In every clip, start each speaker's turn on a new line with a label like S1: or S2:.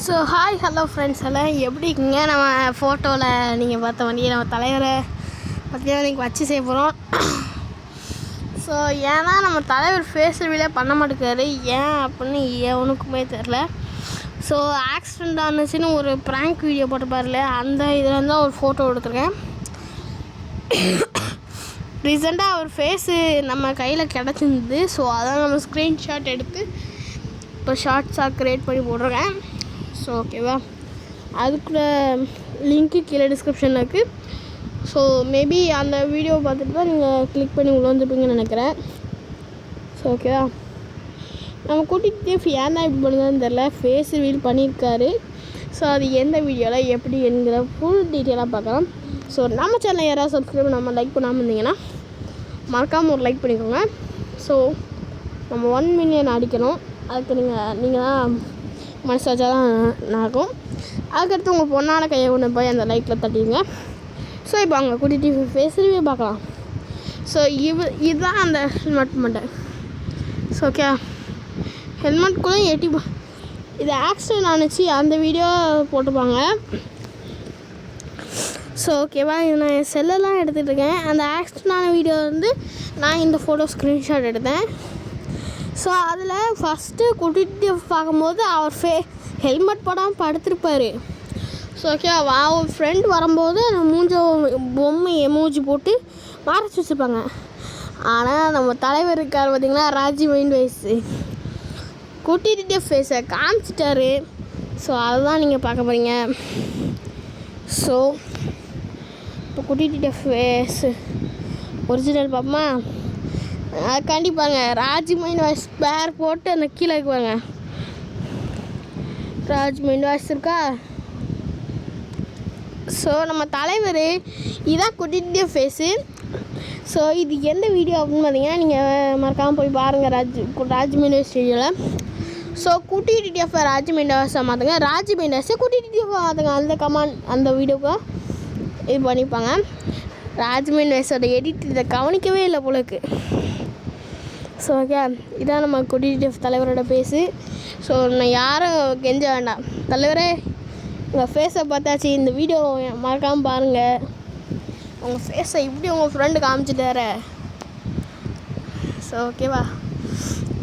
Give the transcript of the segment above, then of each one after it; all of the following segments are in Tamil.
S1: ஸோ ஹாய் ஹலோ ஃப்ரெண்ட்ஸ் எல்லாம் எப்படி இருக்கீங்க? நம்ம ஃபோட்டோவில் நீங்கள் பார்த்த வண்டியை நம்ம தலைவரை பற்றி தான் இன்றைக்கி வச்சு செய்ய போகிறோம். ஸோ ஏன்னா நம்ம தலைவர் ஃபேஸ் ரிவீலே பண்ண மாட்டேங்கிறாரு, ஏன் அப்படின்னு எவனுக்குமே தெரில. ஸோ ஆக்சிடெண்ட் ஆனிச்சுன்னு ஒரு ப்ராங்க் வீடியோ போட்டுப்பார்ல, அந்த இதில் தான் ஒரு ஃபோட்டோ எடுத்துருக்கேன். ரீசெண்டாக அவர் ஃபேஸு நம்ம கையில் கிடச்சிருந்தது. ஸோ அதான் நம்ம ஸ்க்ரீன்ஷாட் எடுத்து இப்போ ஷார்ட்ஸாக க்ரியேட் பண்ணி போட்டிருக்கேன். ஸோ ஓகேவா, அதுக்குள்ள லிங்க்கு கீழே டிஸ்கிரிப்ஷனில் இருக்குது. ஸோ மேபி அந்த வீடியோ பார்த்துட்டு தான் நீங்கள் கிளிக் பண்ணி உள்ள வந்துருப்பீங்கன்னு நினைக்கிறேன். ஸோ ஓகேவா, நம்ம கூட்டிகிட்டு ஏன் தான் இப்படி பண்ணுறதுன்னு தெரில, ஃபேஸ் ரிவீல் பண்ணியிருக்காரு. ஸோ அது எந்த வீடியோவில் எப்படி என்கிற ஃபுல் டீட்டெயிலாக பார்க்கலாம். ஸோ நம்ம சேனல் யாராவது சப்ஸ்கிரைப் நம்ம லைக் பண்ணாமல் இருந்தீங்கன்னா மறக்காமல் ஒரு லைக் பண்ணிக்கோங்க. ஸோ நம்ம 1 மில்லியன் அடிக்கணும். அதுக்கு நீங்கள் தான் மனசு வச்சா தான் நடக்கும். அதுக்கடுத்து உங்கள் பொண்ணான கையை கொண்டு போய் அந்த லைக்கில் தட்டிடுங்க. ஸோ இப்போ அங்கே கூட்டிகிட்டு ஃபேஸ் ரிவ்யூ பார்க்கலாம். ஸோ இதுதான் அந்த ஹெல்மெட் மட்டும். ஸோ ஓகே, ஹெல்மெட்குள்ளே இது ஆக்சிடென்ட் ஆனிச்சு, அந்த வீடியோ போட்டுப்பாங்க. ஸோ ஓகேவா, இது நான் என் செல்லெல்லாம் எடுத்துகிட்டு இருக்கேன். அந்த ஆக்சிடென்டான வீடியோ வந்து நான் இந்த ஃபோட்டோ ஸ்க்ரீன்ஷாட் எடுத்தேன். ஸோ அதில் ஃபஸ்ட்டு கூட்டிகிட்டு பார்க்கும்போது அவர் ஹெல்மெட் போடாமல் படுத்திருப்பார். ஸோ ஓகே, அவர் ஃப்ரெண்ட் வரும்போது மூஞ்ச பொம்மை எமோஜி போட்டு மறைச்சி வச்சுருப்பாங்க. ஆனால் நம்ம தலைவர் இருக்கார் பார்த்திங்களா, ராஜி மைண்ட் வயசு கூட்டிகிட்டு ஃபேஸை காமிச்சிட்டாரு. ஸோ அதுதான் நீங்கள் பார்க்க போகிறீங்க. ஸோ இப்போ கூட்டிகிட்டு ஃபேஸு ஒரிஜினல் பார்ப்போமா? கண்டிப்பாங்க ராஜ் மைண்ட் வாய்ஸ் பேர் போட்டு அந்த கீழே இருக்குவாங்க, ராஜ் மைண்ட் வாய்ஸ் இருக்கா. ஸோ நம்ம தலைவர் இதான் கூட்டிகிட்டு ஃபேஸு. ஸோ இது எந்த வீடியோ அப்படின்னு பார்த்தீங்கன்னா நீங்கள் மறக்காமல் போய் பாருங்கள், ராஜ் மைண்ட் வாய்ஸ் வீடியோவில். ஸோ கூட்டிகிட்டு ராஜ் மைண்ட் வாய்ஸாக மாற்றுங்க, ராஜ் மைண்ட் வாய்ஸை கூட்டிகிட்டு மாற்றுங்க. அந்த கமாண்ட் அந்த வீடியோவுக்கு இது பண்ணிப்பாங்க. ராஜ் மைண்ட் வாய்ஸோட எடிட் இதை கவனிக்கவே இல்லை போலக்கு. ஸோ ஓகே, இதான் நம்ம கூட்டிகிட்டு தலைவரோட ஃபேஸு. ஸோ நான் யாரும் கெஞ்ச வேண்டாம், தலைவரே உங்கள் ஃபேஸை பார்த்தாச்சு, இந்த வீடியோ மறக்காமல் பாருங்கள். உங்கள் ஃபேஸை இப்படி உங்கள் ஃப்ரெண்டு காமிச்சிட்டார. ஸோ ஓகேவா,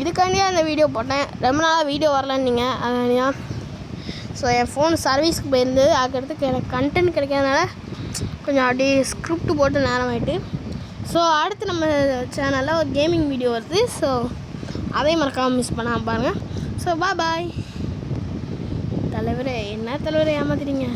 S1: இதுக்காண்டியே அந்த வீடியோ போட்டேன். ரொம்ப நாளாக வீடியோ வரலன்னீங்க, அதனால. ஸோ என் ஃபோன் சர்வீஸ்க்கு போயிருந்து, அதுக்கடுத்து எனக்கு கண்டென்ட் கிடைக்காதனால கொஞ்சம் அப்படியே ஸ்கிரிப்ட் போட்டு நேரம் ஆகிட்டு. ஸோ அடுத்து நம்ம சேனலில் ஒரு கேமிங் வீடியோ வருது. ஸோ அதையும் மறக்காமல் மிஸ் பண்ணாமல் பாருங்கள். So bye. தலைவரே, என்ன தலைவரை ஏமாத்துறீங்க?